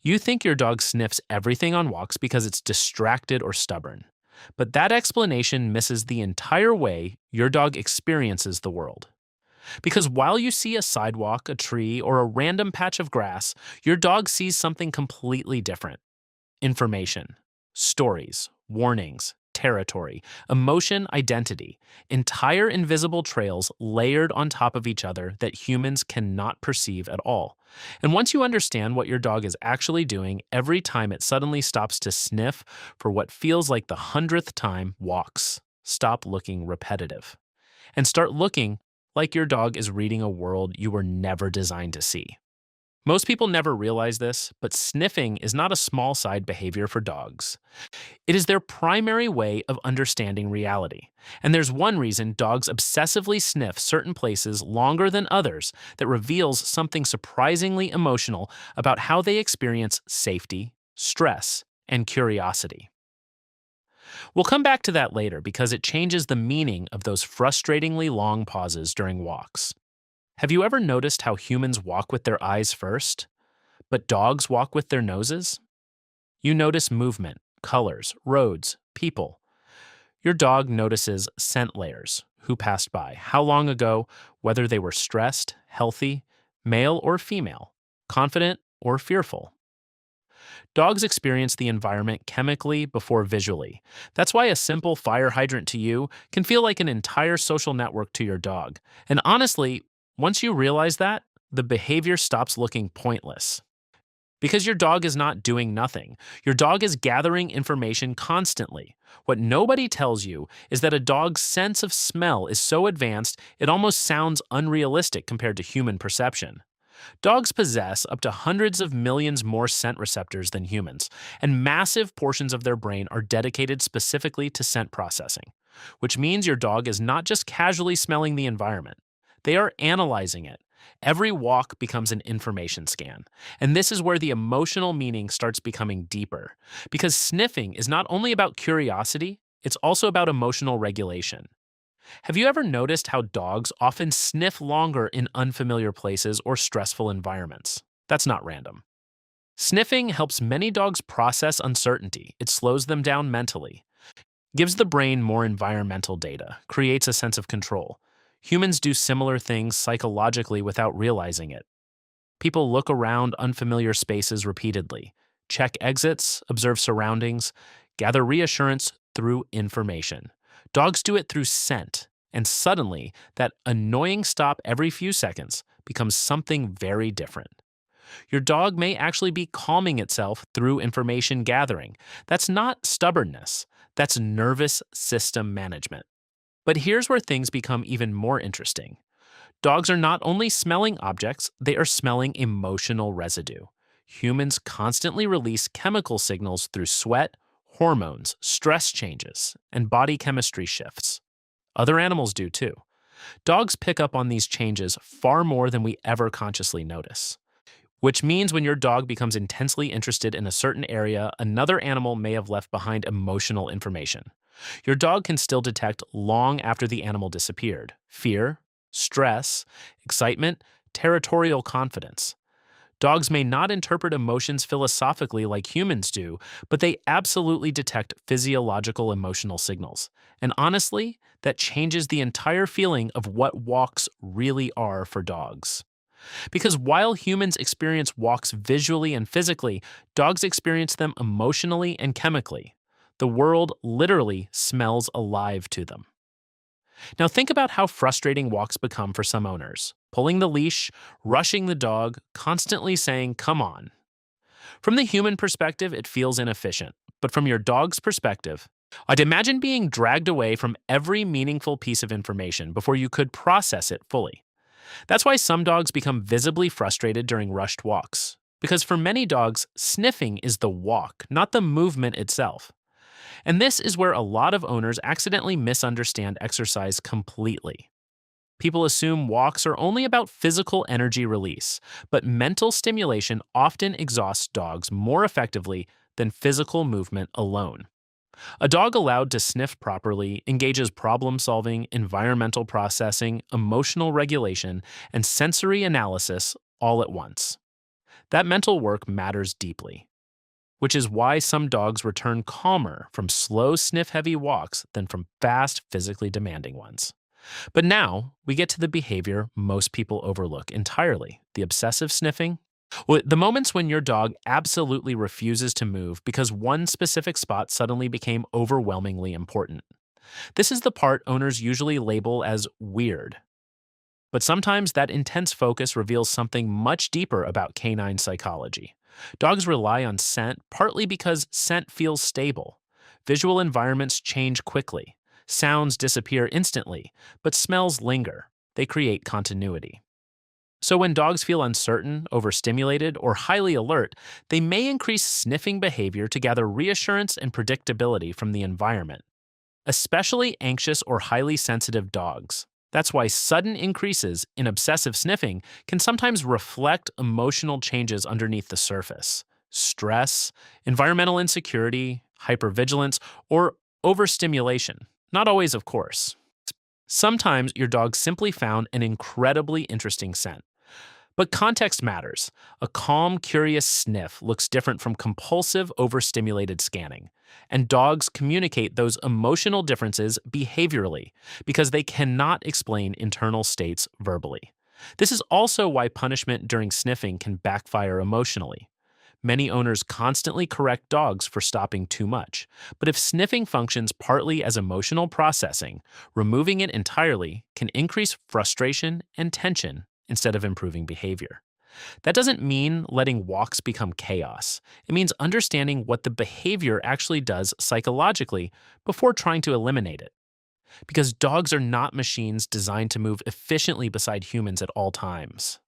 You think your dog sniffs everything on walks because it's distracted or stubborn. But that explanation misses the entire way your dog experiences the world. Because while you see a sidewalk, a tree, or a random patch of grass, your dog sees something completely different: information, stories, warnings, territory, emotion, identity, entire invisible trails layered on top of each other that humans cannot perceive at all. And once you understand what your dog is actually doing every time it suddenly stops to sniff for what feels like the 100th time, walks, stop looking repetitive and start looking like your dog is reading a world you were never designed to see. Most people never realize this, but sniffing is not a small side behavior for dogs. It is their primary way of understanding reality. And there's one reason dogs obsessively sniff certain places longer than others that reveals something surprisingly emotional about how they experience safety, stress, and curiosity. We'll come back to that later because it changes the meaning of those frustratingly long pauses during walks. Have you ever noticed how humans walk with their eyes first, but dogs walk with their noses? You notice movement, colors, roads, people. Your dog notices scent layers, who passed by, how long ago, whether they were stressed, healthy, male or female, confident or fearful. Dogs experience the environment chemically before visually. That's why a simple fire hydrant to you can feel like an entire social network to your dog. And honestly, once you realize that, the behavior stops looking pointless. Because your dog is not doing nothing. Your dog is gathering information constantly. What nobody tells you is that a dog's sense of smell is so advanced it almost sounds unrealistic compared to human perception. Dogs possess up to hundreds of millions more scent receptors than humans, and massive portions of their brain are dedicated specifically to scent processing, which means your dog is not just casually smelling the environment. They are analyzing it. Every walk becomes an information scan. And this is where the emotional meaning starts becoming deeper. Because sniffing is not only about curiosity, it's also about emotional regulation. Have you ever noticed how dogs often sniff longer in unfamiliar places or stressful environments? That's not random. Sniffing helps many dogs process uncertainty. It slows them down mentally, gives the brain more environmental data, creates a sense of control. Humans do similar things psychologically without realizing it. People look around unfamiliar spaces repeatedly, check exits, observe surroundings, gather reassurance through information. Dogs do it through scent, and suddenly, that annoying stop every few seconds becomes something very different. Your dog may actually be calming itself through information gathering. That's not stubbornness, that's nervous system management. But here's where things become even more interesting. Dogs are not only smelling objects, they are smelling emotional residue. Humans constantly release chemical signals through sweat, hormones, stress changes, and body chemistry shifts. Other animals do too. Dogs pick up on these changes far more than we ever consciously notice. Which means when your dog becomes intensely interested in a certain area, another animal may have left behind emotional information. Your dog can still detect long after the animal disappeared: fear, stress, excitement, territorial confidence. Dogs may not interpret emotions philosophically like humans do, but they absolutely detect physiological emotional signals. And honestly, that changes the entire feeling of what walks really are for dogs. Because while humans experience walks visually and physically, dogs experience them emotionally and chemically. The world literally smells alive to them. Now think about how frustrating walks become for some owners. Pulling the leash, rushing the dog, constantly saying, "Come on." From the human perspective, it feels inefficient. But from your dog's perspective, I'd imagine being dragged away from every meaningful piece of information before you could process it fully. That's why some dogs become visibly frustrated during rushed walks. Because for many dogs, sniffing is the walk, not the movement itself. And this is where a lot of owners accidentally misunderstand exercise completely. People assume walks are only about physical energy release, but mental stimulation often exhausts dogs more effectively than physical movement alone. A dog allowed to sniff properly engages problem solving, environmental processing, emotional regulation, and sensory analysis all at once. That mental work matters deeply, which is why some dogs return calmer from slow sniff heavy walks than from fast, physically demanding ones. But now we get to the behavior most people overlook entirely, the obsessive sniffing. Well, the moments when your dog absolutely refuses to move because one specific spot suddenly became overwhelmingly important. This is the part owners usually label as weird. But sometimes that intense focus reveals something much deeper about canine psychology. Dogs rely on scent partly because scent feels stable. Visual environments change quickly. Sounds disappear instantly, but smells linger. They create continuity. So when dogs feel uncertain, overstimulated, or highly alert, they may increase sniffing behavior to gather reassurance and predictability from the environment, especially anxious or highly sensitive dogs. That's why sudden increases in obsessive sniffing can sometimes reflect emotional changes underneath the surface: stress, environmental insecurity, hypervigilance, or overstimulation. Not always, of course. Sometimes your dog simply found an incredibly interesting scent. But context matters. A calm, curious sniff looks different from compulsive, overstimulated scanning. And dogs communicate those emotional differences behaviorally because they cannot explain internal states verbally. This is also why punishment during sniffing can backfire emotionally. Many owners constantly correct dogs for stopping too much. But if sniffing functions partly as emotional processing, removing it entirely can increase frustration and tension instead of improving behavior. That doesn't mean letting walks become chaos. It means understanding what the behavior actually does psychologically before trying to eliminate it. Because dogs are not machines designed to move efficiently beside humans at all times.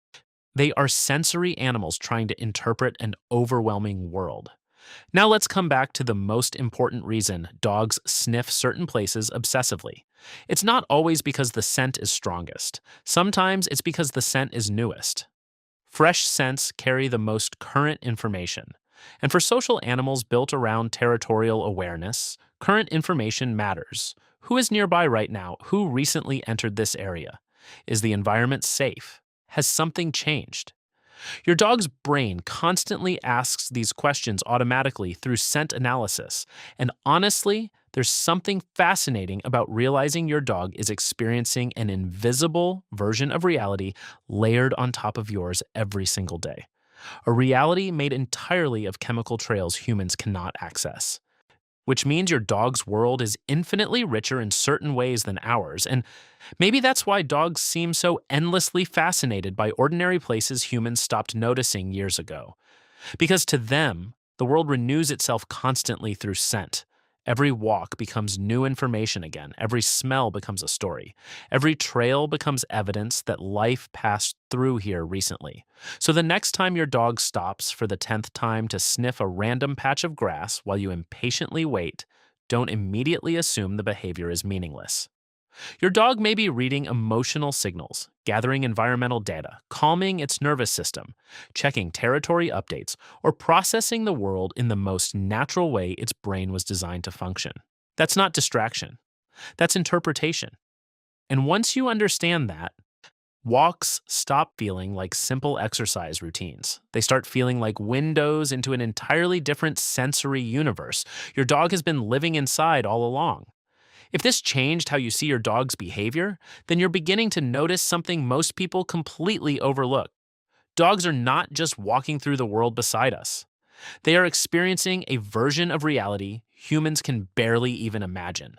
They are sensory animals trying to interpret an overwhelming world. Now let's come back to the most important reason dogs sniff certain places obsessively. It's not always because the scent is strongest. Sometimes it's because the scent is newest. Fresh scents carry the most current information. And for social animals built around territorial awareness, current information matters. Who is nearby right now? Who recently entered this area? Is the environment safe? Has something changed? Your dog's brain constantly asks these questions automatically through scent analysis. And honestly, there's something fascinating about realizing your dog is experiencing an invisible version of reality layered on top of yours every single day. A reality made entirely of chemical trails humans cannot access. Which means your dog's world is infinitely richer in certain ways than ours, and maybe that's why dogs seem so endlessly fascinated by ordinary places humans stopped noticing years ago. Because to them, the world renews itself constantly through scent. Every walk becomes new information again. Every smell becomes a story. Every trail becomes evidence that life passed through here recently. So the next time your dog stops for the 10th time to sniff a random patch of grass while you impatiently wait, don't immediately assume the behavior is meaningless. Your dog may be reading emotional signals, gathering environmental data, calming its nervous system, checking territory updates, or processing the world in the most natural way its brain was designed to function. That's not distraction. That's interpretation. And once you understand that, walks stop feeling like simple exercise routines. They start feeling like windows into an entirely different sensory universe your dog has been living inside all along. If this changed how you see your dog's behavior, then you're beginning to notice something most people completely overlook. Dogs are not just walking through the world beside us. They are experiencing a version of reality humans can barely even imagine.